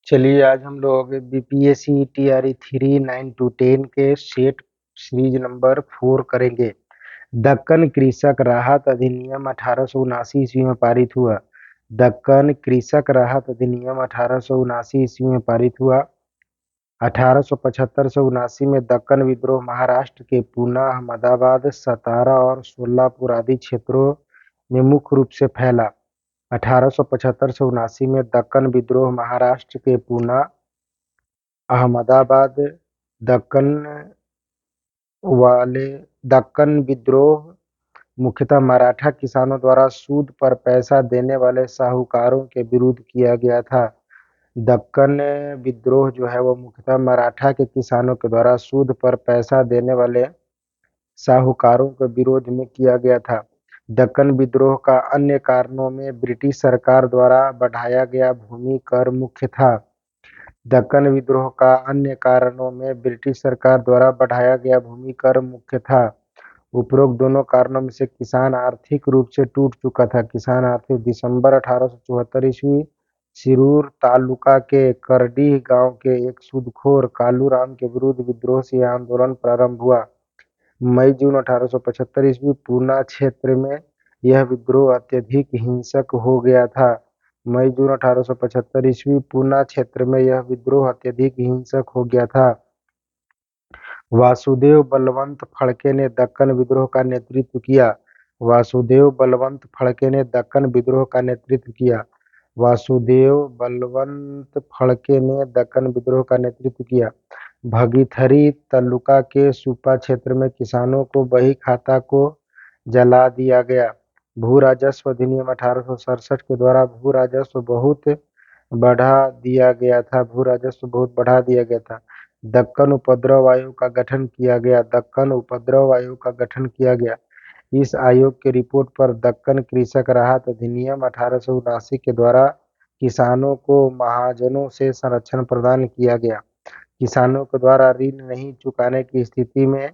चलिए आज हम लोग बीपीएससी टीआरई 3 9 to 10 के सेट सीरीज नंबर 4 करेंगे। दक्कन कृषक राहत अधिनियम 1879 ईस्वी में पारित हुआ। दक्कन कृषक राहत अधिनियम 1879 ईस्वी में पारित हुआ। 1875 से 79 में दक्कन विद्रोह महाराष्ट्र के पूना, अहमदाबाद, सतारा और सोलापुर आदि क्षेत्रों में मुख्य रूप से फैला। 1875 से 79 में दक्कन विद्रोह महाराष्ट्र के पूना, अहमदाबाद, दक्कन दक्कन विद्रोह मुख्यतः मराठा किसानों द्वारा सूद पर पैसा देने वाले साहूकारों के विरुद्ध किया गया था। दक्कन विद्रोह जो है वो मुख्यतः मराठा के किसानों के द्वारा सूद पर पैसा देने वाले साहूकारों के विरोध में किया गया था। दक्कन विद्रोह का अन्य कारणों में ब्रिटिश सरकार द्वारा बढ़ाया गया भूमि कर मुख्य था। दक्कन विद्रोह का अन्य कारणों में ब्रिटिश सरकार द्वारा बढ़ाया गया भूमि कर मुख्य था। उपरोक्त दोनों कारणों में से किसान आर्थिक रूप से टूट चुका था। किसान आर्थिक दिसंबर 1874 ईस्वी सिरूर तालुका के करडीह गांव के एक सूदखोर कालूराम के विरुद्ध विद्रोह से यह आंदोलन प्रारंभ हुआ। मई जून 1875 ईस्वी पूना क्षेत्र में यह विद्रोह अत्यधिक हिंसक हो गया था। मई जून 1875 ईस्वी पूना क्षेत्र में यह विद्रोह अत्यधिक हिंसक हो गया था। वासुदेव बलवंत फड़के ने दक्कन विद्रोह का नेतृत्व किया। वासुदेव बलवंत फड़के ने दक्कन विद्रोह का नेतृत्व किया। वासुदेव बलवंत फड़के ने दक्कन विद्रोह का नेतृत्व किया। भगीथरी तालुका के सुपा क्षेत्र में किसानों को बही खाता को जला दिया गया। भू राजस्व अधिनियम 1867 के द्वारा भू राजस्व बहुत बढ़ा दिया गया था। भू राजस्व बहुत बढ़ा दिया गया था। दक्कन उपद्रव आयोग का गठन किया गया। दक्कन उपद्रव आयोग का गठन किया गया। इस आयोग की रिपोर्ट पर दक्कन कृषक राहत अधिनियम 1879 के द्वारा किसानों को महाजनों से संरक्षण प्रदान किया गया। किसानों के द्वारा ऋण नहीं चुकाने की स्थिति में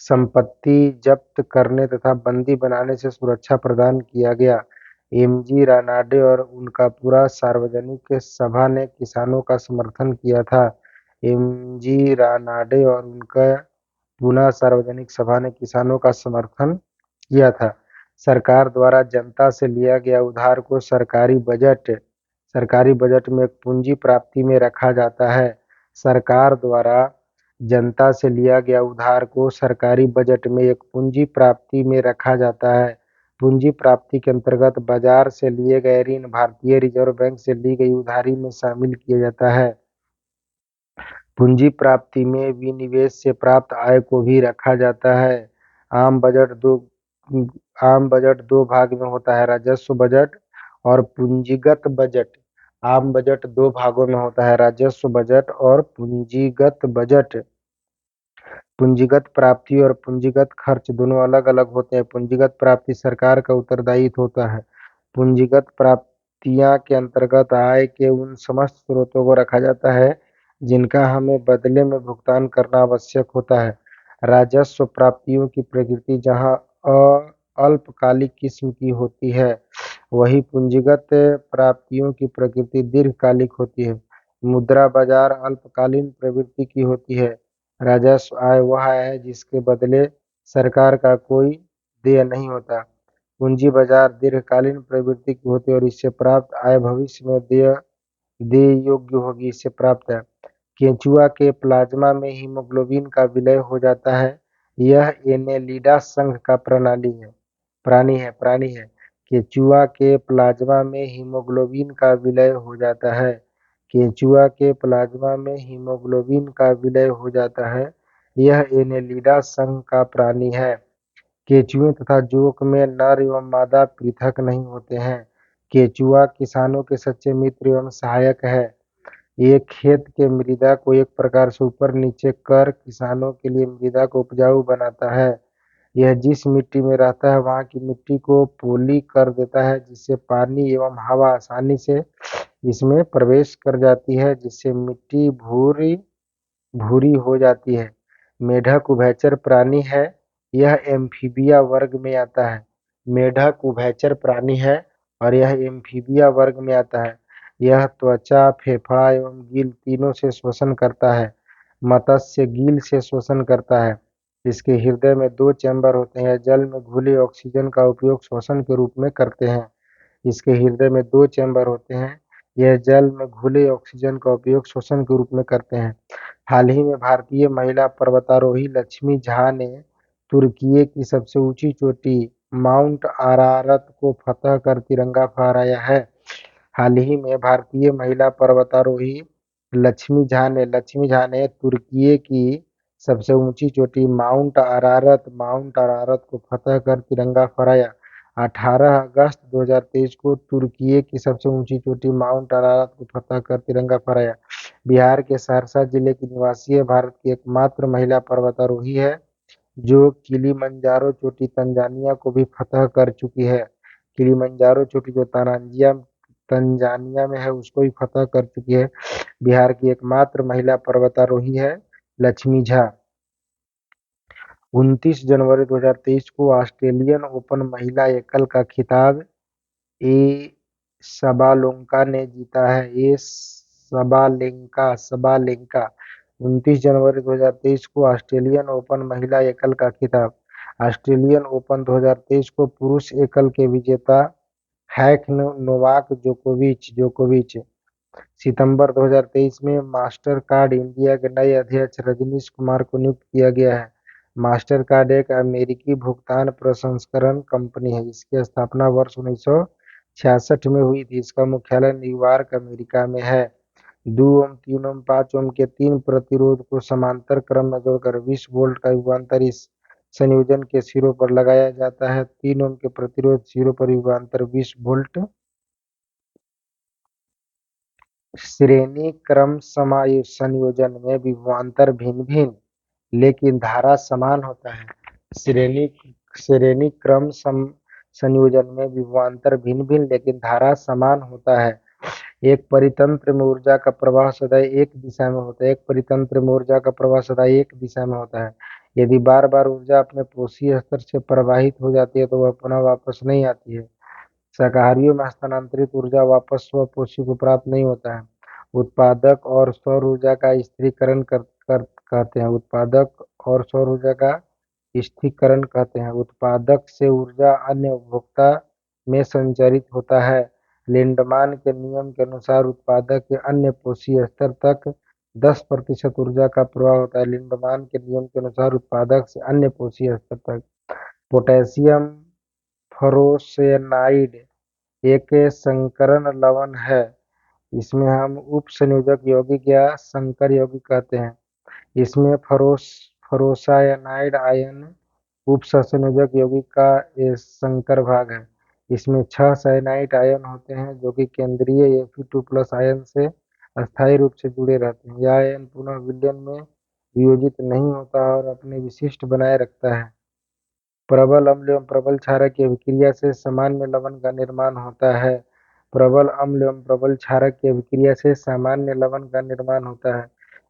संपत्ति जब्त करने तथा बंदी बनाने से सुरक्षा प्रदान किया गया। एमजी रानाडे और उनका पूरा सार्वजनिक सभा ने किसानों का समर्थन किया था। एमजी रानाडे और उनका पूना सार्वजनिक सभा ने किसानों का समर्थन किया था। सरकार द्वारा जनता से लिया गया उधार को सरकारी बजट में एक पूंजी प्राप्ति में रखा जाता है। सरकार द्वारा जनता से लिया गया उधार को सरकारी बजट में एक पूंजी प्राप्ति में रखा जाता है। पूंजी प्राप्ति के अंतर्गत बाजार से लिए गए ऋण भारतीय रिजर्व बैंक से ली गई उधारी में शामिल किया जाता है। पूंजी प्राप्ति में विनिवेश से प्राप्त आय को भी रखा जाता है। आम बजट दो भाग में होता है, राजस्व बजट और पूंजीगत बजट। आम बजट दो भागों में होता है, राजस्व बजट और पूंजीगत बजट। पूंजीगत प्राप्ति और पूंजीगत खर्च दोनों अलग अलग होते हैं। पूंजीगत प्राप्ति सरकार का उत्तरदायित्व होता है। पूंजीगत प्राप्तियां के अंतर्गत आय के उन समस्त स्रोतों को रखा जाता है जिनका हमें बदले में भुगतान करना आवश्यक होता है। राजस्व प्राप्तियों की प्रकृति जहाँ अल्पकालिक किस्म की होती है, वही पूंजीगत प्राप्तियों की प्रकृति दीर्घकालिक होती है। मुद्रा बाजार अल्पकालीन प्रवृत्ति की होती है। राजस्व आय वह आय है जिसके बदले सरकार का कोई देय नहीं होता। पूंजी बाजार दीर्घकालीन प्रवृत्ति की होती है और इससे प्राप्त आय भविष्य में देय योग्य होगी। इससे प्राप्त है। केंचुआ के प्लाज्मा में हीमोग्लोबिन का विलय हो जाता है। यह एनेलिडा संघ का प्राणी है। केंचुआ के प्लाज्मा में हीमोग्लोबिन का विलय हो जाता है। केंचुआ के प्लाज्मा में हीमोग्लोबिन का विलय हो जाता है। यह एनेलिडा संघ का प्राणी है। केंचुए तथा जोंक में नर एवं मादा पृथक नहीं होते हैं। केंचुआ किसानों के सच्चे मित्र एवं सहायक है। ये खेत के मृदा को एक प्रकार से ऊपर नीचे कर किसानों के लिए मृदा को उपजाऊ बनाता है। यह जिस मिट्टी में रहता है वहाँ की मिट्टी को पोली कर देता है, जिससे पानी एवं हवा आसानी से इसमें प्रवेश कर जाती है, जिससे मिट्टी भूरी हो जाती है। मेढक उभयचर प्राणी है। यह एम्फीबिया वर्ग में आता है। मेढक उभयचर प्राणी है और यह एम्फीबिया वर्ग में आता है। यह त्वचा, फेफड़ा एवं गिल तीनों से श्वसन करता है। मत्स्य गिल से श्वसन करता है। इसके हृदय में 2 चैम्बर होते हैं। जल में घुले ऑक्सीजन का उपयोग श्वसन के रूप में करते हैं। इसके हृदय में 2 चैम्बर होते हैं। यह जल में घुले ऑक्सीजन का उपयोग श्वसन के रूप में करते हैं। हाल ही में भारतीय महिला पर्वतारोही लक्ष्मी झा ने तुर्की की सबसे ऊंची चोटी माउंट अरारत को फतह कर तिरंगा फहराया है। हाल ही में भारतीय महिला पर्वतारोही लक्ष्मी झा ने तुर्की की सबसे ऊंची चोटी माउंट अरारत को फतह कर तिरंगा फहराया। 18 अगस्त 2023 को तुर्की की सबसे ऊंची चोटी माउंट अरारत को फतह कर तिरंगा फहराया। बिहार के सहरसा जिले की निवासी है। भारत की एकमात्र महिला पर्वतारोही है जो किलिमंजारो चोटी तंजानिया को भी फतह कर चुकी है। किलिमंजारो चोटी जो तंजानिया में है उसको भी फतह कर चुकी है। बिहार की एकमात्र महिला पर्वतारोही है लक्ष्मी झा। 29 जनवरी 2023 को ऑस्ट्रेलियन ओपन महिला एकल का खिताब ए सबालेंका ने जीता है। सबालेंका 29 जनवरी 2023 को ऑस्ट्रेलियन ओपन महिला एकल का खिताब। ऑस्ट्रेलियन ओपन 2023 को पुरुष एकल के विजेता हैक नोवाक जोकोविच। सितंबर 2023 में मास्टरकार्ड इंडिया के नए अध्यक्ष रजनीश कुमार को नियुक्त किया गया है। मास्टरकार्ड एक अमेरिकी भुगतान प्रसंस्करण कंपनी है। इसकी स्थापना वर्ष 1966 में हुई थी। इसका मुख्यालय न्यूयॉर्क, अमेरिका में है। 2 ओम, 3 ओम, 5 ओम के 3 प्रतिरोध को समांतर क्रम में जोड़कर 20 वोल्ट का विभवांतर इस संयोजन के सिरों पर लगाया जाता है। 3 ओम के प्रतिरोध सिरों पर विभवांतर 20 वोल्ट। श्रेणी क्रम संयोजन में विभवांतर भिन्न-भिन्न लेकिन धारा समान होता है। श्रेणी क्रम संयोजन में विभवांतर भिन्न-भिन्न लेकिन धारा समान होता है। एक परितंत्र में ऊर्जा का प्रवाह सदा एक दिशा में होता है। यदि बार-बार ऊर्जा अपने पोषी स्तर से प्रवाहित हो जाती है तो वह पुनः वापस नहीं आती है। शाकाहारियों में हस्तांतरित ऊर्जा वापस स्वपोषी को प्राप्त नहीं होता है। उत्पादक और सौर ऊर्जा का स्थिरीकरण कहते हैं। उत्पादक से ऊर्जा अन्य उपभोक्ता में संचरित होता है। लिंडमान के नियम के अनुसार उत्पादक के अन्य पोषी स्तर तक 10% ऊर्जा का प्रवाह होता है। लिंडमान के नियम के अनुसार उत्पादक से अन्य पोषी स्तर तक। पोटेशियम फरोसेनाइड एक संकरण लवण है। इसमें हम उपसंयोजक यौगिक या संकर यौगिक कहते हैं। इसमें फरोसायनाइड आयन उपसंयोजक यौगिक का संकर भाग है। इसमें 6 साइनाइड आयन होते हैं जो कि केंद्रीय Fe2+ आयन से अस्थायी रूप से जुड़े रहते हैं। यह आयन पुनः विलयन में वियोजित नहीं होता और अपने विशिष्ट बनाए रखता है। प्रबल अम्ल एवं प्रबल क्षारक की अभिक्रिया से सामान्य लवण का निर्माण होता है। प्रबल अम्ल एवं प्रबल क्षारक की अभिक्रिया से सामान्य लवण का निर्माण होता है।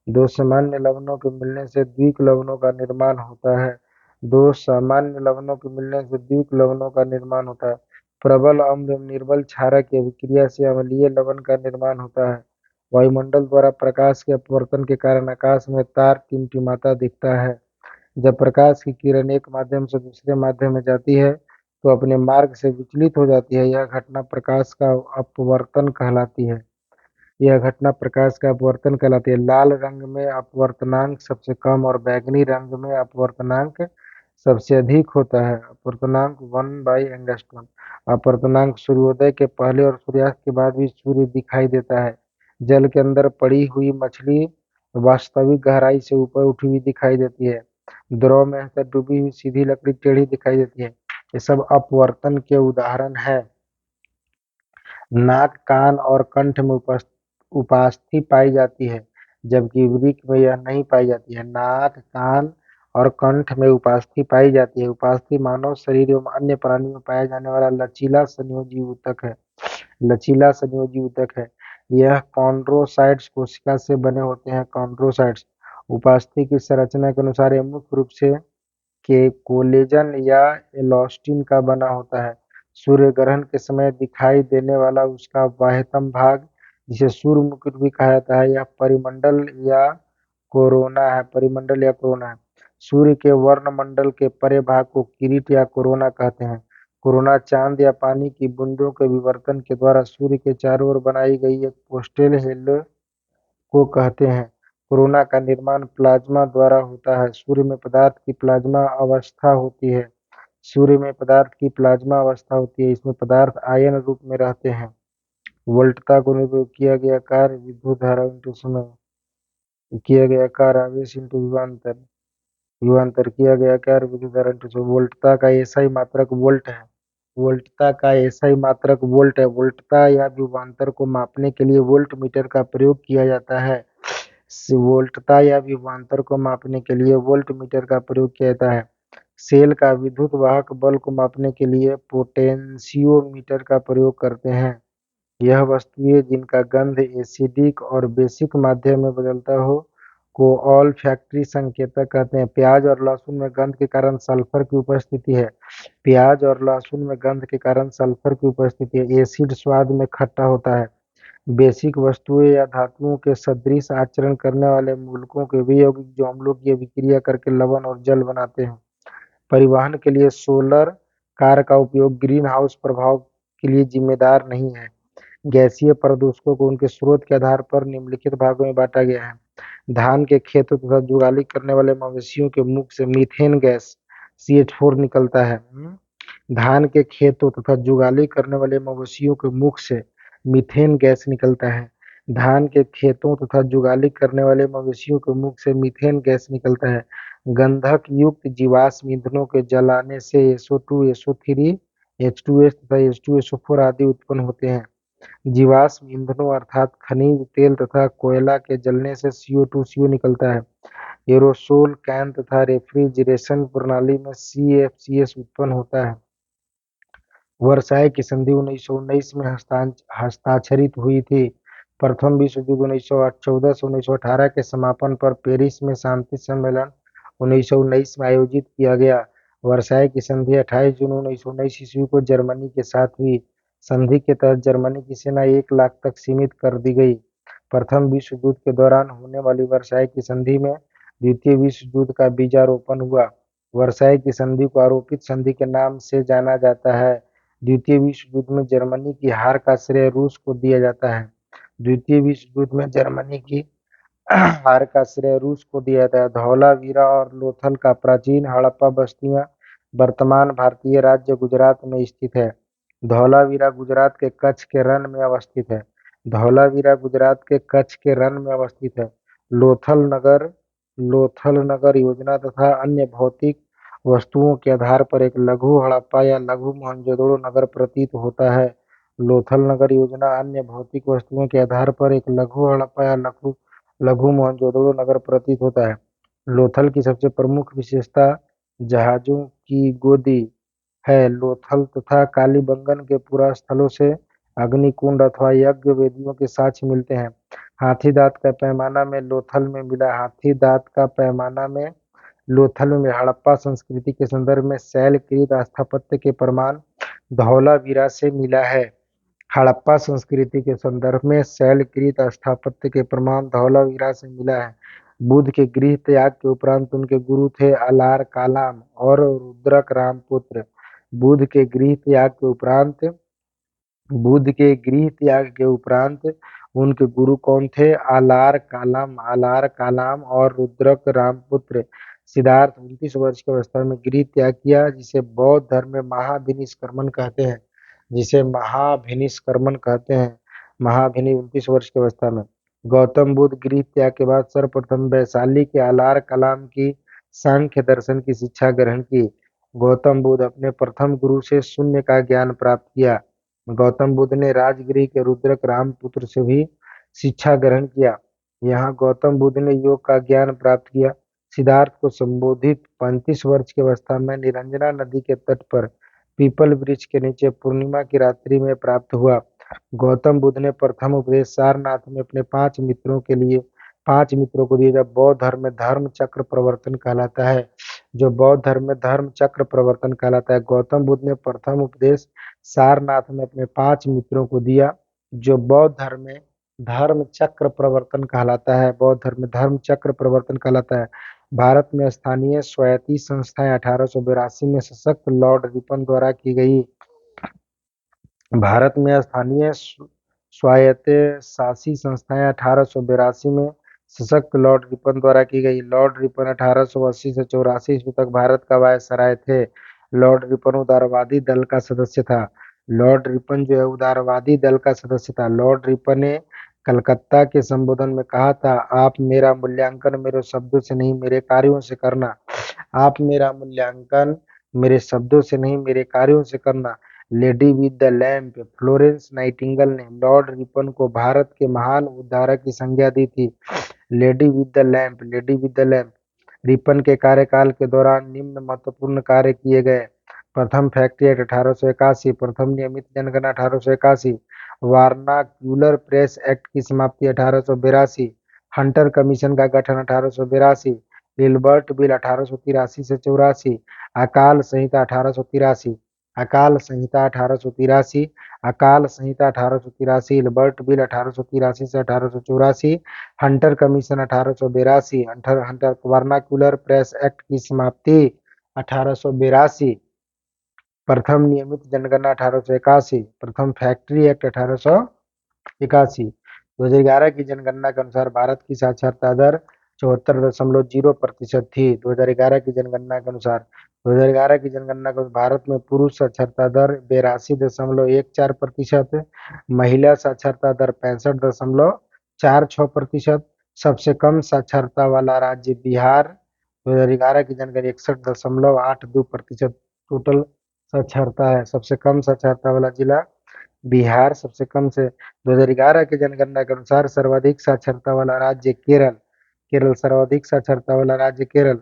2 सामान्य लवणों के मिलने से द्विक लवणों का निर्माण होता है। 2 सामान्य लवणों के मिलने से द्विक लवणों का निर्माण होता है। प्रबल अम्ल एवं निर्बल क्षारक की अभिक्रिया से अम्लीय लवण का निर्माण होता है। वायुमंडल द्वारा प्रकाश के अपवर्तन के कारण आकाश में तार टिमटिमाता दिखता है। जब प्रकाश की किरण एक माध्यम से दूसरे माध्यम में जाती है तो अपने मार्ग से विचलित हो जाती है। यह घटना प्रकाश का अपवर्तन कहलाती है। लाल रंग में अपवर्तनांक सबसे कम और बैंगनी रंग में अपवर्तनांक सबसे अधिक होता है। अपवर्तनांक 1/Å। अपवर्तनांक सूर्योदय के पहले और सूर्यास्त के बाद भी सूर्य दिखाई देता है। जल के अंदर पड़ी हुई मछली वास्तविक गहराई से ऊपर उठी हुई दिखाई देती है। द्रव में डूबी हुई सीधी लकड़ी टेढ़ी दिखाई देती है। ये सब अपवर्तन के उदाहरण हैं। नाक, कान और कंठ में उपास्थि पाई जाती है जबकि वृक्क में यह नहीं पाई जाती है। नाक, कान और कंठ में उपास्थि पाई जाती है। उपास्थि मानव शरीर एवं अन्य प्राणियों में पाया जाने वाला लचीला संयोजी ऊतक है। यह कॉन्ड्रोसाइट्स कोशिका से बने होते हैं। कॉन्ड्रोसाइट्स उपास्थि की संरचना के अनुसार ये मुख्य रूप से के कोलेजन या एलास्टिन का बना होता है। सूर्य ग्रहण के समय दिखाई देने वाला उसका बाह्यतम भाग जिसे सूर्य मुकुट भी कहा जाता है। यह परिमंडल या कोरोना है, परिमंडल या कोरोना है। सूर्य के वर्णमंडल के परे भाग को किरीट या कोरोना कहते हैं। कोरोना चांद या पानी की बूंदों के विवर्तन के द्वारा सूर्य के चारों ओर बनाई गई एक पोस्टल हेलो को कहते हैं। कोरोना का निर्माण प्लाज्मा द्वारा होता है। सूर्य में पदार्थ की प्लाज्मा अवस्था होती है। सूर्य में पदार्थ की प्लाज्मा अवस्था होती है। इसमें पदार्थ आयन रूप में रहते हैं। वोल्टता को निरूपित किया गया कार्य विद्युत धारा इंटू समय, किया गया कार्य आवेश इंटू विभवांतर, विभवांतर किया गया कार्य विद्युत धारा इंटू समय। वोल्टता का एसआई मात्रक वोल्ट है। वोल्टता का एसआई मात्रक वोल्ट है। वोल्टता या विभवांतर को मापने के लिए वोल्ट मीटर का प्रयोग किया जाता है। वोल्टता या विभवांतर को मापने के लिए वोल्ट मीटर का प्रयोग किया जाता है। सेल का विद्युत वाहक बल को मापने के लिए पोटेंशियोमीटर का प्रयोग करते हैं। यह वस्तुएं जिनका गंध एसिडिक और बेसिक माध्यम में बदलता हो को ऑल्फैक्टरी संकेतक कहते हैं। प्याज और लहसुन में गंध के कारण सल्फर की उपस्थिति है। प्याज और लहसुन में गंध के कारण सल्फर की उपस्थिति है। एसिड स्वाद में खट्टा होता है। बेसिक वस्तुएं या धातुओं के सदृश आचरण करने वाले मूलकों के वे यौगिक जो अम्लों की अभिक्रिया करके लवण और जल बनाते हैं। परिवहन के लिए सोलर कार का उपयोग ग्रीन हाउस प्रभाव के लिए जिम्मेदार नहीं है। गैसीय प्रदूषकों को उनके स्रोत के आधार पर निम्नलिखित भागों में बांटा गया है। धान के खेतों तथा जुगाली करने वाले मवेशियों के मुख से मीथेन गैस CH4 निकलता है। धान के खेतों तथा जुगाली करने वाले मवेशियों के मुख से मीथेन गैस निकलता है। धान के खेतों तथा जुगाली करने वाले मवेशियों के मुख से मीथेन गैस निकलता है। गंधक युक्त जीवाश्म ईंधनों के जलाने से SO2, SO3, H2S तथा H2SO4 आदि उत्पन्न होते हैं। जीवाश्म ईंधनों अर्थात खनिज तेल तथा कोयला के जलने से CO2, CO निकलता है। एरोसोल कैन तथा रेफ्रिजरेशन प्रणाली में CFCS उत्पन्न होता है। वर्साई की संधि 1919 में हस्ताक्षरित हुई थी। प्रथम विश्व युद्ध 1914 से 1918 के समापन पर पेरिस में शांति सम्मेलन 1919 में आयोजित किया गया। वर्साई की संधि 28 जून 1919 ईस्वी को जर्मनी के साथ हुई। संधि के तहत जर्मनी की सेना 1 लाख तक सीमित कर दी गई। प्रथम विश्व युद्ध के दौरान होने वाली वर्साई की संधि में द्वितीय विश्व युद्ध का बीजारोपण हुआ। वर्साई की संधि को आरोपित संधि के नाम से जाना जाता है। द्वितीय विश्व युद्ध में जर्मनी की हार का श्रेय रूस को दिया जाता है। द्वितीय विश्व युद्ध में जर्मनी की हार का श्रेय रूस को दिया जाता है। धौलावीरा और लोथल का प्राचीन हड़प्पा बस्तियां वर्तमान भारतीय राज्य गुजरात में स्थित है। धौलावीरा गुजरात के कच्छ के रण में अवस्थित है। धौलावीरा गुजरात के कच्छ के रण में अवस्थित है। लोथल नगर योजना तथा अन्य भौतिक वस्तुओं के आधार पर एक लघु हड़प्पा या लघु मोहनजोदड़ो नगर प्रतीत होता है। लोथल नगर योजना अन्य भौतिक वस्तुओं के आधार पर एक लघु हड़प्पा या लघु मोहनजोदड़ो नगर प्रतीत होता है। लोथल की सबसे प्रमुख विशेषता जहाजों की गोदी है। लोथल तथा कालीबंगन के पुरा स्थलों से अग्निकुंड अथवा यज्ञ वेदियों के साक्ष्य मिलते हैं। हाथी दांत का पैमाना में लोथल में मिला। हाथी दांत का पैमाना में लोथल में हड़प्पा संस्कृति के संदर्भ में शैलकृत स्थापत्य के प्रमाण धौलावीरा से मिला है। हड़प्पा संस्कृति के संदर्भ में शैलकृत स्थापत्य के प्रमाण धौलावीरा से मिला है। बुद्ध के गृह त्याग के उपरांत उनके गुरु थे अलार कालाम और रुद्रक रामपुत्र। बुद्ध के गृह त्याग के उपरांत उनके गुरु कौन थे? आलार कालाम और रुद्रक रामपुत्र। सिद्धार्थ 29 वर्ष की अवस्था में गृह त्याग किया, जिसे बौद्ध धर्म में महाभिनिष्क्रमण कहते हैं। महाभिनि 29 वर्ष की अवस्था में। गौतम बुद्ध गृह त्याग के बाद सर्वप्रथम वैशाली के आलार कलाम की सांख्य दर्शन की शिक्षा ग्रहण की। गौतम बुद्ध अपने प्रथम गुरु से शून्य का ज्ञान प्राप्त किया। गौतम बुद्ध ने राजगृह के रुद्रक रामपुत्र से भी शिक्षा ग्रहण किया। यहाँ गौतम बुद्ध ने योग का ज्ञान प्राप्त किया। सिद्धार्थ को संबोधित 35 वर्ष की अवस्था में निरंजना नदी के तट पर पीपल वृक्ष के नीचे पूर्णिमा की रात्रि में प्राप्त हुआ। गौतम बुद्ध ने प्रथम उपदेश सारनाथ में अपने 5 मित्रों को दिया। जब बौद्ध धर्म में धर्म चक्र प्रवर्तन कहलाता है। गौतम बुद्ध ने प्रथम उपदेश सारनाथ में अपने 5 मित्रों को दिया, जो बौद्ध धर्म में धर्म चक्र प्रवर्तन कहलाता है। बौद्ध धर्म में धर्म चक्र प्रवर्तन कहलाता है। भारत में स्थानीय स्वायत्ती संस्थाएं 1882 में सशक्त लॉर्ड रिपन द्वारा की गई। भारत में स्थानीय स्वायत्त शासी संस्थाएं 1882 में सशक्त लॉर्ड रिपन द्वारा की गई। लॉर्ड रिपन 1880 से 84 ईस्वी तक भारत का वायसराय थे। लॉर्ड रिपन उदारवादी दल का सदस्य था। लॉर्ड रिपन जो है उदारवादी दल का सदस्य था। लॉर्ड रिपन ने कलकत्ता के संबोधन में कहा था, आप मेरा मूल्यांकन मेरे शब्दों से नहीं मेरे कार्यों से करना। आप मेरा मूल्यांकन मेरे शब्दों से नहीं मेरे कार्यों से करना। Lady with the lamp Florence Nightingale ने लॉर्ड रिपन को भारत के महान उद्धारक की संज्ञा दी थी। Lady with the lamp Ripon के कार्यकाल के दौरान निम्न महत्वपूर्ण कार्य किए गए। प्रथम फैक्ट्री एक्ट 1881, प्रथम नियमित जनगणना 1881, वारनाक्यूलर प्रेस एक्ट की समाप्ति 1882, हंटर कमीशन का गठन 1882, लिलबर्ट बिल 1883 से 84, अकाल संहिता 1883, अकाल संहिता 1883, अकाल संहिता 1883, लिलबर्ट बिल 1883 से 1884, Hunter commission 1882, Hunter vernacular press act की समाप्ति 1882, प्रथम नियमित जनगणना 1881, प्रथम फैक्ट्री एक्ट 1881। 2011 की जनगणना के अनुसार भारत की साक्षरता दर 74.0% थी। 2011 की जनगणना के अनुसार 2011 की जनगणना के भारत में पुरुष साक्षरता दर 82.14%, महिला साक्षरता दर 65.46%, सबसे कम साक्षरता वाला राज्य बिहार। 2011 की जनगणना 61.82% टोटल साक्षरता है। सबसे कम साक्षरता वाला जिला बिहार, सबसे कम से 2011 की जनगणना के अनुसार सर्वाधिक साक्षरता वाला राज्य केरल। केरल सर्वाधिक साक्षरता वाला राज्य केरल।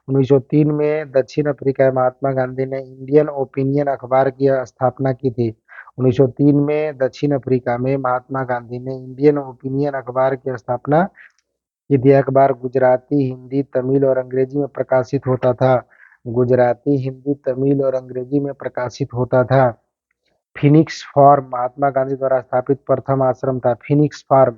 1903 में दक्षिण अफ्रीका में महात्मा गांधी ने इंडियन ओपिनियन अखबार की स्थापना की थी। 1903 में दक्षिण अफ्रीका में महात्मा गांधी ने इंडियन ओपिनियन अखबार की स्थापना की थी। अखबार गुजराती, हिंदी, तमिल और अंग्रेजी में प्रकाशित होता था। गुजराती, हिंदी, तमिल और अंग्रेजी में प्रकाशित होता था। फिनिक्स फार्म महात्मा गांधी द्वारा स्थापित प्रथम आश्रम था। फिनिक्स फार्म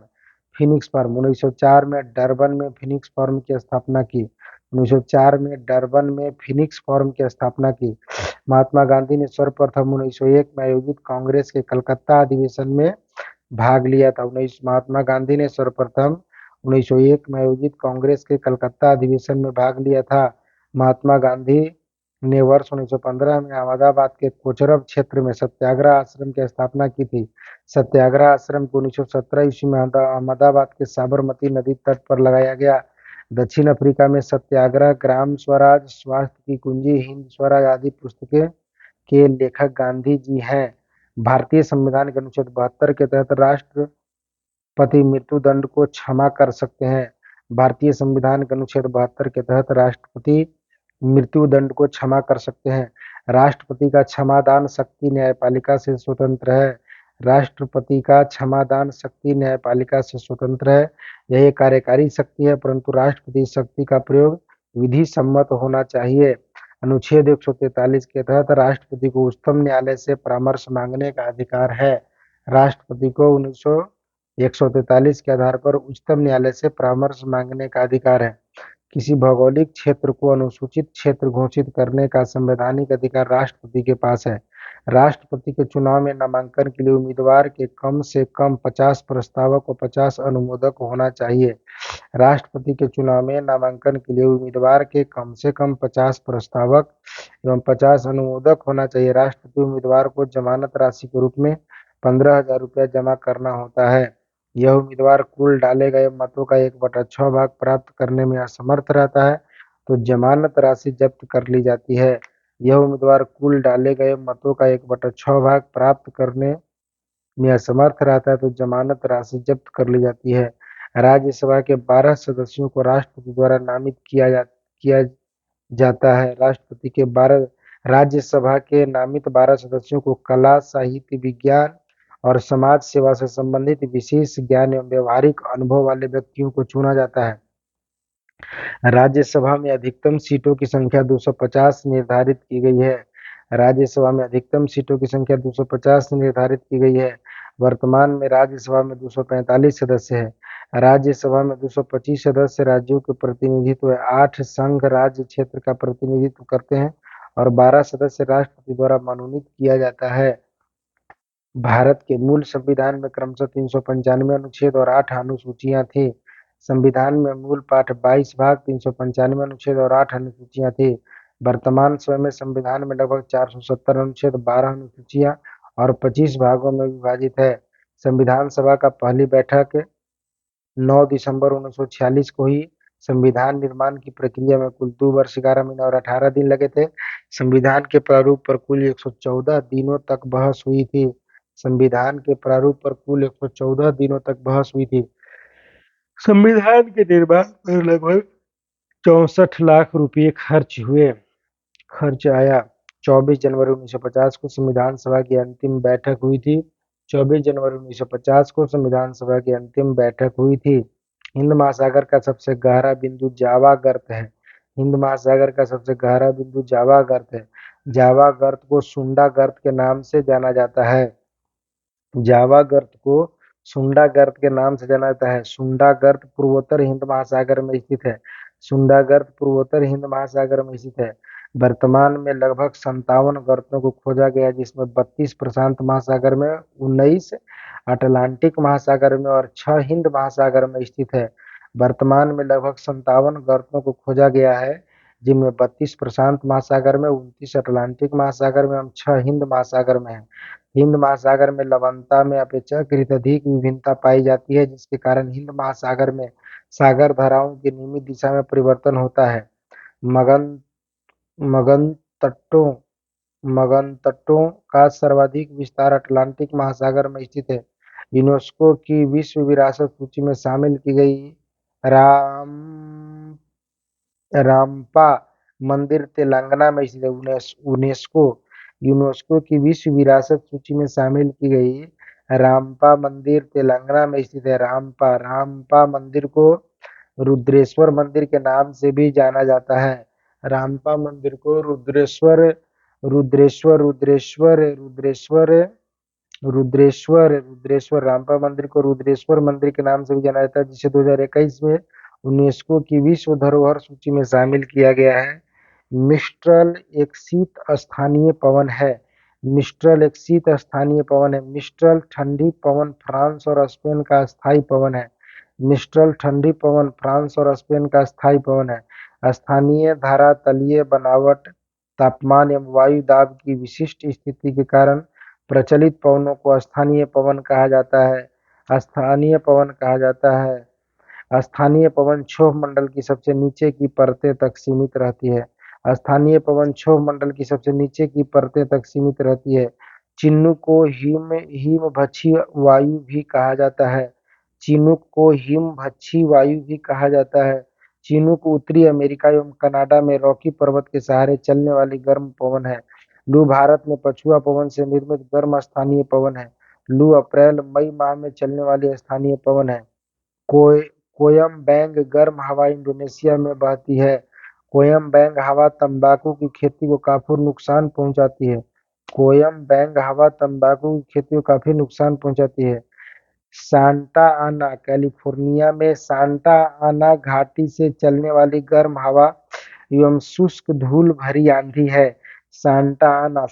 1904 में डरबन में फिनिक्स फार्म की स्थापना की। 1904 में डरबन में फिनिक्स फार्म की स्थापना की। महात्मा गांधी ने सर्वप्रथम 1901 में आयोजित कांग्रेस के कलकत्ता अधिवेशन में भाग लिया था। महात्मा गांधी ने सर्वप्रथम 1901 में आयोजित कांग्रेस के कलकत्ता अधिवेशन में भाग लिया था। महात्मा गांधी ने वर्ष 1915 में अहमदाबाद के कोचरब क्षेत्र में सत्याग्रह आश्रम की स्थापना की थी। सत्याग्रह आश्रम को 1917 ईस्वी में अहमदाबाद के साबरमती नदी तट पर लगाया गया। दक्षिण अफ्रीका में सत्याग्रह, ग्राम स्वराज, स्वास्थ्य की कुंजी, हिंद स्वराज आदि पुस्तकें के लेखक गांधी जी हैं। भारतीय संविधान के अनुच्छेद 72 के तहत राष्ट्रपति मृत्युदंड को क्षमा कर सकते हैं। भारतीय संविधान के अनुच्छेद 72 के तहत राष्ट्रपति मृत्युदंड को क्षमा कर सकते हैं। राष्ट्रपति का क्षमादान शक्ति न्यायपालिका से स्वतंत्र है। राष्ट्रपति का क्षमादान शक्ति न्यायपालिका से स्वतंत्र है। यह एक कार्यकारी शक्ति है, परंतु राष्ट्रपति शक्ति का प्रयोग विधि सम्मत होना चाहिए। अनुच्छेद 143 के तहत राष्ट्रपति को उच्चतम न्यायालय से परामर्श मांगने का अधिकार है। राष्ट्रपति को 143 के आधार पर उच्चतम न्यायालय से परामर्श मांगने का अधिकार है। किसी भौगोलिक क्षेत्र को अनुसूचित क्षेत्र घोषित करने का संवैधानिक अधिकार राष्ट्रपति के पास है। राष्ट्रपति के चुनाव में नामांकन के लिए उम्मीदवार के कम से कम 50 प्रस्तावक और 50 अनुमोदक होना चाहिए। राष्ट्रपति के चुनाव में नामांकन के लिए उम्मीदवार के कम से कम 50 प्रस्तावक एवं 50 अनुमोदक होना चाहिए। राष्ट्रपति उम्मीदवार को जमानत राशि के रूप में 15,000 रुपया जमा करना होता है। यह उम्मीदवार कुल डाले गए मतों का 1/6 भाग प्राप्त करने में असमर्थ रहता है तो जमानत राशि जब्त कर ली जाती है। यह उम्मीदवार कुल डाले गए मतों का 1/6 भाग प्राप्त करने में असमर्थ रहता है तो जमानत राशि जब्त कर ली जाती है। राज्यसभा के 12 सदस्यों को राष्ट्रपति द्वारा नामित किया जाता है। राष्ट्रपति के 12 राज्यसभा के नामित 12 सदस्यों को कला, साहित्य, विज्ञान और समाज सेवा से संबंधित विशेष ज्ञान एवं व्यवहारिक अनुभव वाले व्यक्तियों को चुना जाता है। राज्यसभा में अधिकतम सीटों की संख्या 250 निर्धारित की गई है। राज्यसभा में अधिकतम सीटों की संख्या 250 निर्धारित की गई है। वर्तमान में राज्यसभा में 245 सदस्य हैं। राज्यसभा में 225 सदस्य राज्यों के प्रतिनिधित्व 8 संघ राज्य क्षेत्र का प्रतिनिधित्व करते हैं और 12 सदस्य राष्ट्रपति द्वारा मनोनीत किया जाता है। भारत के मूल संविधान में क्रमशः 395 अनुच्छेद और 8 अनुसूचियां थी। संविधान में मूल पाठ 22 भाग, 395 अनुच्छेद और 8 अनुसूचियां थी। वर्तमान समय में संविधान में लगभग 470 अनुच्छेद, 12 अनुसूचियां और 25 भागों में विभाजित है। संविधान सभा का पहली बैठक 9 दिसंबर 1946 को हुई। संविधान निर्माण की प्रक्रिया में कुल 2 वर्ष 11 महीने और 18 दिन लगे थे। संविधान के प्रारूप पर कुल 114 दिनों तक बहस हुई थी। संविधान के प्रारूप पर कुल 114 दिनों तक बहस हुई थी। संविधान के निर्माण पर लगभग 64 लाख रुपये खर्च आया। 24 जनवरी 1950 को संविधान सभा की अंतिम बैठक हुई थी। 24 जनवरी 1950 को संविधान सभा की अंतिम बैठक हुई थी। हिंद महासागर का सबसे गहरा बिंदु जावा गर्त है। हिंद महासागर का सबसे गहरा बिंदु जावा गर्त है। जावा गर्त को सुंडा गर्त के नाम से जाना जाता है। जावा गर्त को सुंडा गर्त के नाम से जाना जाता है। सुंडा गर्त पूर्वोत्तर हिंद महासागर में स्थित है। सुंडा गर्त पूर्वोत्तर हिंद महासागर में स्थित है। वर्तमान में लगभग 57 गर्तों को खोजा गया, जिसमें 32 प्रशांत महासागर में, 19 अटलांटिक महासागर में और 6 हिंद महासागर में स्थित है। वर्तमान में लगभग 57 गर्तों को खोजा गया है, जिनमें 32 प्रशांत महासागर में, 29 अटलांटिक महासागर में और 6 हिंद महासागर में है। हिंद महासागर में लवणता में अपेक्षाकृत अधिक विभिन्नता पाई जाती है, जिसके कारण हिंद महासागर में सागर धाराओं की नियमित दिशा में परिवर्तन होता है। मगन मगन तटों मगन तटों का सर्वाधिक विस्तार अटलांटिक महासागर में स्थित है। यूनेस्को की विश्व विरासत सूची में शामिल की गई राम रामपा मंदिर तेलंगाना में स्थित है। यूनेस्को की विश्व विरासत सूची में शामिल की गई रामपा मंदिर तेलंगाना में स्थित है। रामपा मंदिर को रुद्रेश्वर मंदिर के नाम से भी जाना जाता है। रामपा मंदिर को रुद्रेश्वर रुद्रेश्वर रुद्रेश्वर रुद्रेश्वर रुद्रेश्वर रुद्रेश्वर रामपा मंदिर को रुद्रेश्वर मंदिर के नाम से भी जाना जाता है, जिसे 2021 में यूनेस्को की विश्व धरोहर सूची में शामिल किया गया है। मिस्ट्रल एक शीत स्थानीय पवन है। मिस्ट्रल एक शीत स्थानीय पवन है। मिस्ट्रल ठंडी पवन फ्रांस और स्पेन का स्थायी पवन है। मिस्ट्रल ठंडी पवन फ्रांस और स्पेन का स्थायी पवन है। स्थानीय धारा तलीय बनावट, तापमान एवं वायु दाब की विशिष्ट स्थिति के कारण प्रचलित पवनों को स्थानीय पवन कहा जाता है। स्थानीय पवन कहा जाता है। स्थानीय पवन क्षोभ मंडल की सबसे नीचे की परतें तक सीमित रहती है। स्थानीय पवन क्षोभ मंडल की सबसे नीचे की परतें तक सीमित रहती है। चिन्नुक को हिमभक्षी वायु भी कहा जाता है। चिन्नुक को हिमभक्षी वायु भी कहा जाता है। चिन्नुक उत्तरी अमेरिका एवं कनाडा में रॉकी पर्वत के सहारे चलने वाली गर्म पवन है। लू भारत में पछुआ पवन से निर्मित गर्म स्थानीय पवन है। लू अप्रैल मई माह में चलने वाली स्थानीय पवन है। कोयमबैंग गर्म हवा इंडोनेशिया में बहती है। कोयमबैंग हवा तंबाकू की खेती को काफी नुकसान पहुंचाती है। कोयमबैंग हवा तंबाकू की खेती को काफी नुकसान पहुंचाती है। सांता आना कैलिफोर्निया में सांता आना घाटी से चलने वाली गर्म हवा एवं शुष्क धूल भरी आंधी है। सांता आना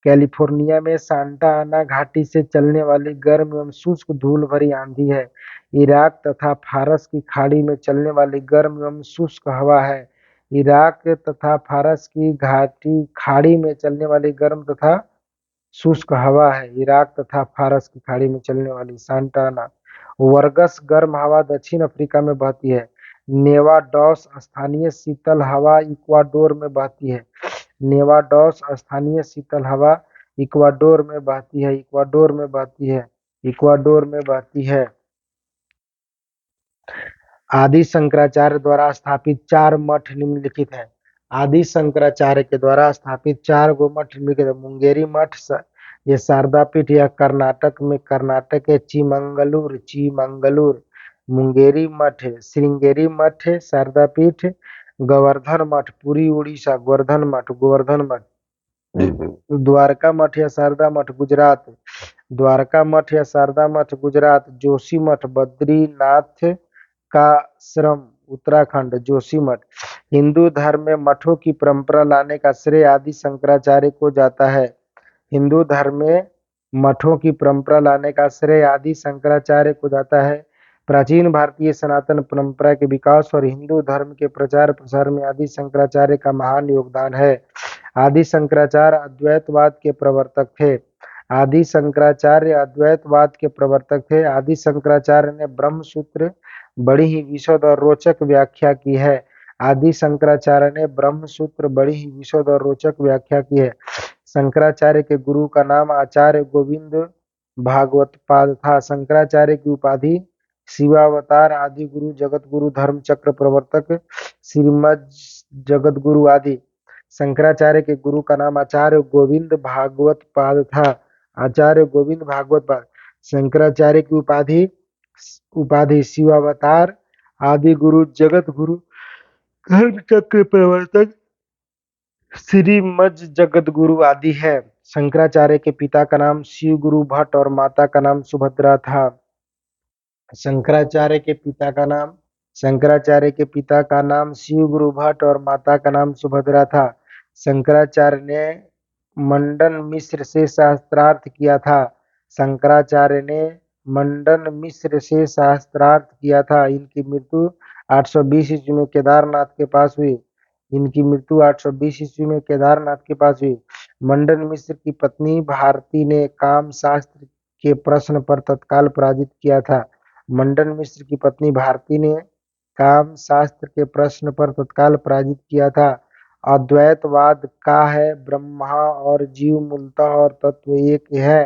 कैलिफोर्निया में सांता आना घाटी से चलने वाली गर्म एवं शुष्क धूल भरी आंधी है। इराक तथा फारस की खाड़ी में चलने वाली गर्म एवं शुष्क हवा है। इराक तथा फारस की खाड़ी में चलने वाली गर्म तथा शुष्क हवा है। इराक तथा फारस की खाड़ी में चलने वाली सांता आना। वर्गस गर्म हवा दक्षिण अफ्रीका में बहती है। नेवाडॉस स्थानीय शीतल हवा इक्वाडोर में बहती है। नेवाडॉस स्थानीय शीतल हवा इक्वाडोर में बहती है। इक्वाडोर में बहती है। इक्वाडोर में बहती है। आदि शंकराचार्य द्वारा स्थापित 4 मठ निम्नलिखित हैं। आदि शंकराचार्य के द्वारा स्थापित 4 गो मठ निम्नलिखित है। मुंगेरी मठ, ये शारदा पीठ, यह कर्नाटक के चिमंगलूर मुंगेरी मठ है। श्रृंगेरी मठ है, शारदा पीठ। गोवर्धन मठ पुरी उड़ीसा, गोवर्धन मठ द्वारका मठ या शारदा मठ गुजरात। द्वारका मठ या शारदा मठ गुजरात, जोशी मठ बद्रीनाथ का श्रम उत्तराखंड, जोशी मठ। हिंदू धर्म में मठों की परंपरा लाने का श्रेय आदि शंकराचार्य को जाता है। हिंदू धर्म में मठों की परंपरा लाने का श्रेय आदि शंकराचार्य को जाता है। प्राचीन भारतीय सनातन परंपरा के विकास और हिंदू धर्म के प्रचार प्रसार में आदि शंकराचार्य का महान योगदान है। आदि शंकराचार्य अद्वैतवाद के प्रवर्तक थे। आदि शंकराचार्य अद्वैतवाद के प्रवर्तक थे। आदि शंकराचार्य ने ब्रह्म सूत्र बड़ी ही विशद और रोचक व्याख्या की है। आदि शंकराचार्य ने ब्रह्म सूत्र बड़ी ही विशद और रोचक व्याख्या की है। शंकराचार्य के गुरु का नाम आचार्य गोविंद भागवतपाद था। शंकराचार्य की उपाधि शिवावतार, आदि गुरु, जगत गुरु, धर्म चक्र प्रवर्तक, श्रीमद जगत गुरु आदि। शंकराचार्य के गुरु का नाम आचार्य गोविंद भागवतपाद था। आचार्य गोविंद भागवतपाद। शंकराचार्य की उपाधि शिवावतार, आदि गुरु, जगत गुरु, धर्म चक्र प्रवर्तक, श्रीमद जगत गुरु आदि है। शंकराचार्य के पिता का नाम शिव गुरु भट्ट और माता का नाम सुभद्रा था। शंकराचार्य के पिता का नाम शिव गुरु भट्ट और माता का नाम सुभद्रा था। शंकराचार्य ने मंडन मिश्र से शास्त्रार्थ किया था। शंकराचार्य ने मंडन मिश्र से शास्त्रार्थ किया था। इनकी मृत्यु 820 ईस्वी में केदारनाथ के पास हुई। इनकी मृत्यु 820 ईस्वी में केदारनाथ के पास हुई। मंडन मिश्र की पत्नी भारती ने काम शास्त्र के प्रश्न पर तत्काल पराजित किया था। मंडन मिश्र की पत्नी भारती ने काम शास्त्र के प्रश्न पर तत्काल पराजित किया था। अद्वैतवाद का है ब्रह्मा और जीव मूलतः और तत्व एक है,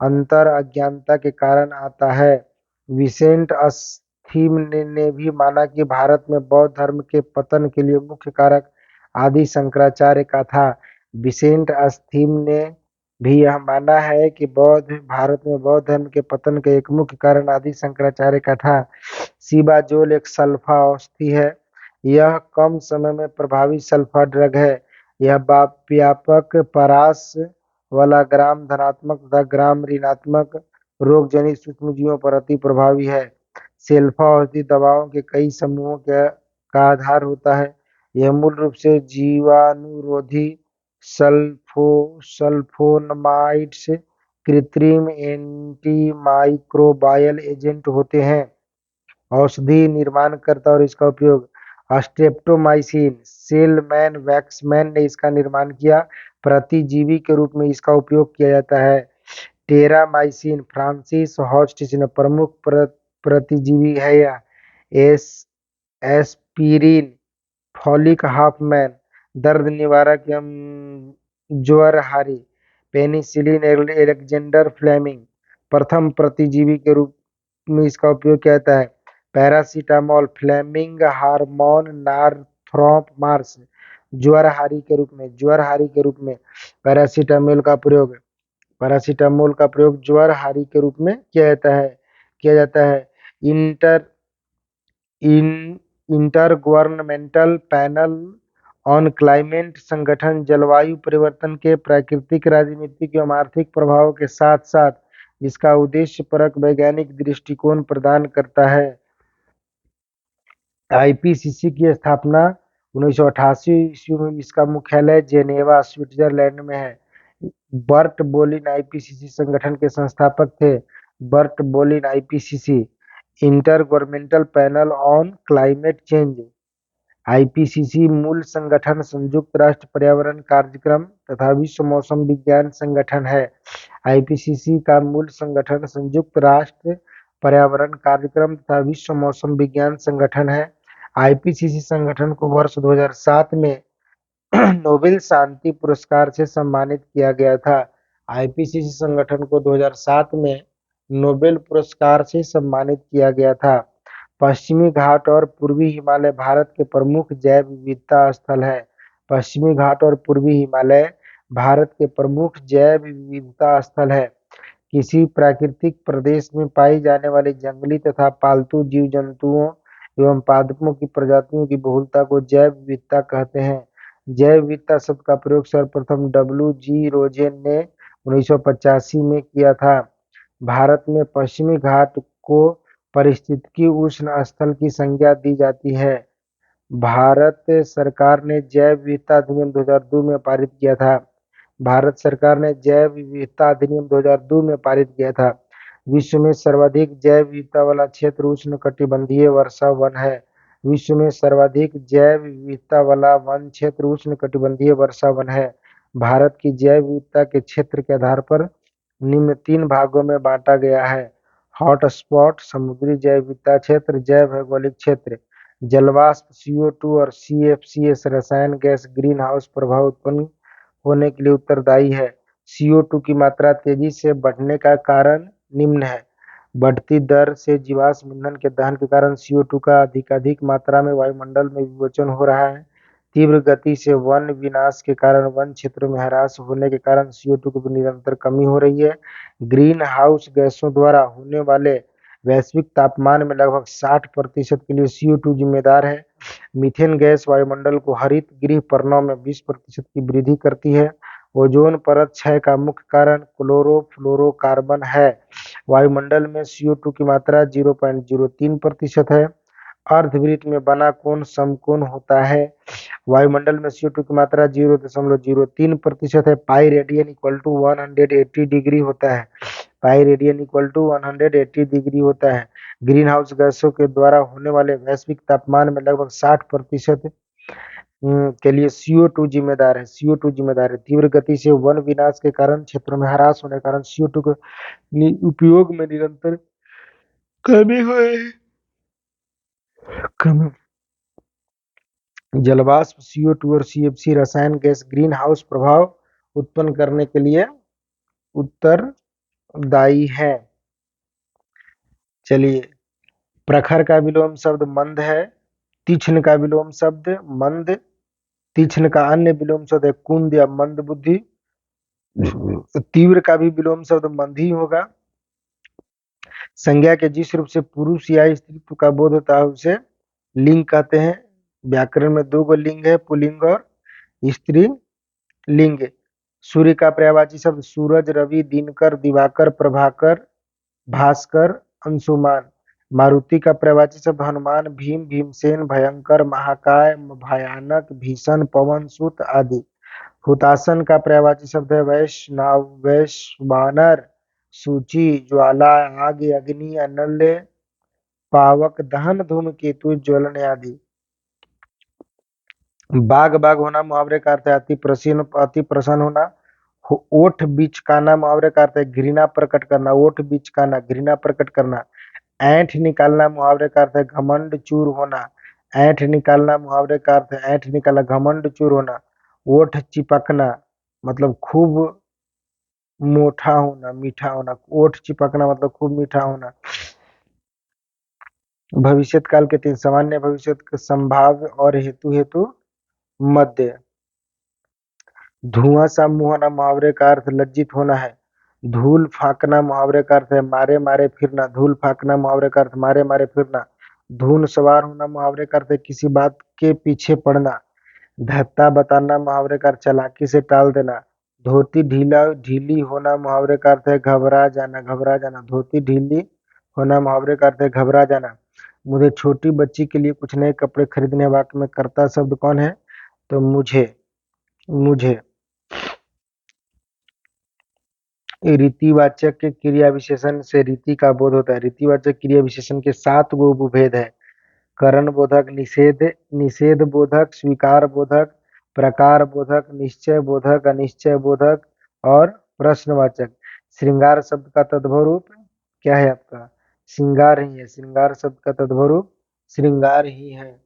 अंतर अज्ञानता के कारण आता है। विसेंट अस्थीम ने भी माना कि भारत में बौद्ध धर्म के पतन के लिए मुख्य कारक आदि शंकराचार्य का था। विसेंट अस्थीम ने भी यह माना है कि भारत में बौद्ध धर्म के पतन का एक मुख्य कारण आदि शंकराचार्य का था। सीबाजोल एक सल्फा औषधि है। यह कम समय में प्रभावी सल्फा ड्रग है। यह व्यापक परास वाला ग्राम धनात्मक तथा ग्राम ऋणात्मक रोग जनित सूक्ष्मजीवों पर अति प्रभावी है। सल्फा औषधि दवाओं के कई समूहों का आधार होता है। यह मूल रूप से जीवाणुरोधी सल्फोनमाइड्स, कृत्रिम एंटीमाइक्रोबायल एजेंट होते हैं। औषधि निर्माणकर्ता और इसका उपयोग स्ट्रेप्टोमाइसिन, सेलमैन वैक्समैन ने इसका निर्माण किया। प्रतिजीवी के रूप में इसका उपयोग किया जाता है। टेरामाइसिन फ्रांसिस हॉस्टिन प्रमुख प्रतिजीवी है। यह एस्पिरिन, फॉलिक हाफमैन दर्द निवारक एवं ज्वरहारी, पेनिसिलिन एलेक्जेंडर फ्लेमिंग प्रथम प्रतिजीवी के रूप में इसका उपयोग किया जाता है। पैरासीटामोल, फ्लेमिंग हार्मोन, नॉर्थरोप मार्स ज्वरहारी के रूप में पैरासीटामोल का प्रयोग ज्वरहारी के रूप में किया जाता है। इंटरगवर्नमेंटल पैनल ऑन क्लाइमेट संगठन जलवायु परिवर्तन के प्राकृतिक, राजनीतिक एवं आर्थिक प्रभावों के साथ साथ इसका उद्देश्यपरक वैज्ञानिक दृष्टिकोण प्रदान करता है। आईपीसीसी की स्थापना 1988 ईस्वी में इसका मुख्यालय जेनेवा, स्विट्जरलैंड में है। बर्ट बोलिन आईपीसीसी संगठन के संस्थापक थे। Bert Bolin IPCC intergovernmental panel on climate change. IPCC मूल संगठन संयुक्त राष्ट्र पर्यावरण कार्यक्रम तथा विश्व मौसम विज्ञान संगठन है। आईपीसीसी का मूल संगठन संयुक्त राष्ट्र पर्यावरण कार्यक्रम तथा विश्व मौसम विज्ञान संगठन है। आईपीसीसी संगठन को वर्ष 2007 में नोबेल शांति पुरस्कार से सम्मानित किया गया था। आईपीसीसी संगठन को 2007 में नोबेल पुरस्कार से सम्मानित किया गया था। पश्चिमी घाट और पूर्वी हिमालय भारत के प्रमुख जैव विविधता स्थल है। पश्चिमी घाट और पूर्वी हिमालय भारत के प्रमुख जैव विविधता स्थल है। किसी प्राकृतिक प्रदेश में पाई जाने वाली जंगली तथा पालतू जीव जंतुओं एवं पादपों की प्रजातियों की बहुलता को जैव विविधता कहते हैं। जैव विविधता शब्द का प्रयोग सर्वप्रथम डब्ल्यू जी रोजेन ने 1985 में किया था। भारत में पश्चिमी घाट को पारिस्थितिकी उष्ण स्थल की संज्ञा दी जाती है। भारत सरकार ने जैव विविधता अधिनियम 2002 में पारित किया था। भारत सरकार ने जैव विविधता अधिनियम 2002 में पारित किया था। विश्व में सर्वाधिक जैव विविधता वाला क्षेत्र उष्णकटिबंधीय वर्षा वन है। विश्व में सर्वाधिक जैव विविधता वाला वन क्षेत्र उष्णकटिबंधीय वर्षा वन है। भारत की जैव विविधता के क्षेत्र के आधार पर निम्न 3 भागों में बांटा गया है: हॉट स्पॉट समुद्री जैव विविधता क्षेत्र, जैव भौगोलिक क्षेत्र। जलवाष्प CO2 और CFCs रसायन गैस ग्रीन हाउस प्रभाव उत्पन्न होने के लिए उत्तरदायी है। CO2 की मात्रा तेजी से बढ़ने का कारण निम्न है: बढ़ती दर से जीवाश्म ईंधन के दहन के कारण CO2 का अधिकाधिक मात्रा में वायुमंडल में विवेचन हो रहा है। तीव्र गति से वन विनाश के कारण वन क्षेत्रों में ह्रास होने के कारण CO2 की निरंतर कमी हो रही है। ग्रीन हाउस गैसों द्वारा होने वाले वैश्विक तापमान में लगभग 60% के लिए CO2 जिम्मेदार है। मीथेन गैस वायुमंडल को हरित गृह पर्णों में 20% की वृद्धि करती है। ओजोन परत क्षय का मुख्य कारण क्लोरोफ्लोरोकार्बन है। वायुमंडल में CO2 की मात्रा 0.03% है। अर्धवृत्त में बना कोण समकोण होता है। वायुमंडल में CO2 की मात्रा 0.03% है। Pi radian equal to 180 degree होता है। Pi radian equal to 180 degree होता है। ग्रीन हाउस गैसों के द्वारा होने वाले वैश्विक तापमान में लगभग 60% के लिए CO2 जिम्मेदार है। CO2 जिम्मेदार है। तीव्र गति से वन विनाश के कारण क्षेत्रों में ह्रास होने के कारण CO2 के उपयोग में निरंतर कमी हो रही है। कमी जलवाष्प CO2 और CFC रसायन गैस ग्रीन हाउस प्रभाव उत्पन्न करने के लिए उत्तरदायी है। चलिए, प्रखर का विलोम शब्द मंद है। तीक्ष्ण का विलोम शब्द मंद। तीक्ष्ण का अन्य विलोम शब्द है कुंद या मंद बुद्धि। तीव्र का भी विलोम शब्द मंद ही होगा। संज्ञा के जिस रूप से पुरुष या स्त्रीत्व का बोध होता है उसे लिंग कहते हैं। व्याकरण में 2 लिंग है, पुल्लिंग और स्त्री लिंग। सूर्य का पर्यायवाची शब्द सूरज, रवि, दिनकर, दिवाकर, प्रभाकर, भास्कर, अंशुमान। मारुति का पर्यायवाची शब्द हनुमान, भीम, भीमसेन, भयंकर, महाकाय, भयानक, भीषण, पवन सुत आदि। हुतासन का पर्यायवाची शब्द है वैश्वानर, वैश्वानर, सूची, ज्वाला, आग, अग्नि, अनल, पावक, दहन, धूमकेतु, ज्वलन आदि। बाग बाग होना मुहावरे का अर्थ है अति प्रसन्न होना। ओठ बिचकाना मुहावरे का अर्थ है घृणा प्रकट करना। ओठ बिचकाना, घृणा प्रकट करना। ऐंठ निकालना मुहावरे का अर्थ है घमंड चूर होना। ऐंठ निकालना मुहावरे का अर्थ है ऐंठ निकालना, घमंड चूर होना। ओठ चिपकना मतलब खूब मोटा होना, मीठा होना। ओठ चिपकना मतलब खूब मीठा होना। भविष्यत काल के 3 सामान्य भविष्य संभाव्य और हेतु हेतु मध्य। धुआं सा मुंह होना मुहावरे का अर्थ लज्जित होना है। धूल फाँकना मुहावरे का अर्थ है मारे मारे फिरना। धूल फाँकना मुहावरे का अर्थ मारे मारे फिरना। धुन सवार होना मुहावरे का अर्थ है किसी बात के पीछे पड़ना। धत्ता बताना मुहावरे का अर्थ चालाकी से टाल देना। धोती ढीला ढीली होना मुहावरे का अर्थ है घबरा जाना, घबरा जाना। धोती ढीली होना मुहावरे का अर्थ है घबरा जाना। मुझे छोटी बच्ची के लिए कुछ नए कपड़े खरीदने। वाक्य में कर्ता शब्द कौन है? तो मुझे। मुझे रीतिवाचक के क्रिया विशेषण से रीति का बोध होता है। रीतिवाचक क्रिया विशेषण के 7 गो उपभेद है: करण बोधक, निषेध, निषेध बोधक, स्वीकार बोधक, प्रकार बोधक, निश्चय बोधक, अनिश्चय बोधक और प्रश्नवाचक। श्रृंगार शब्द का तद्भव रूप क्या है आपका? श्रृंगार ही है। श्रृंगार शब्द का तद्भव रूप श्रृंगार ही है।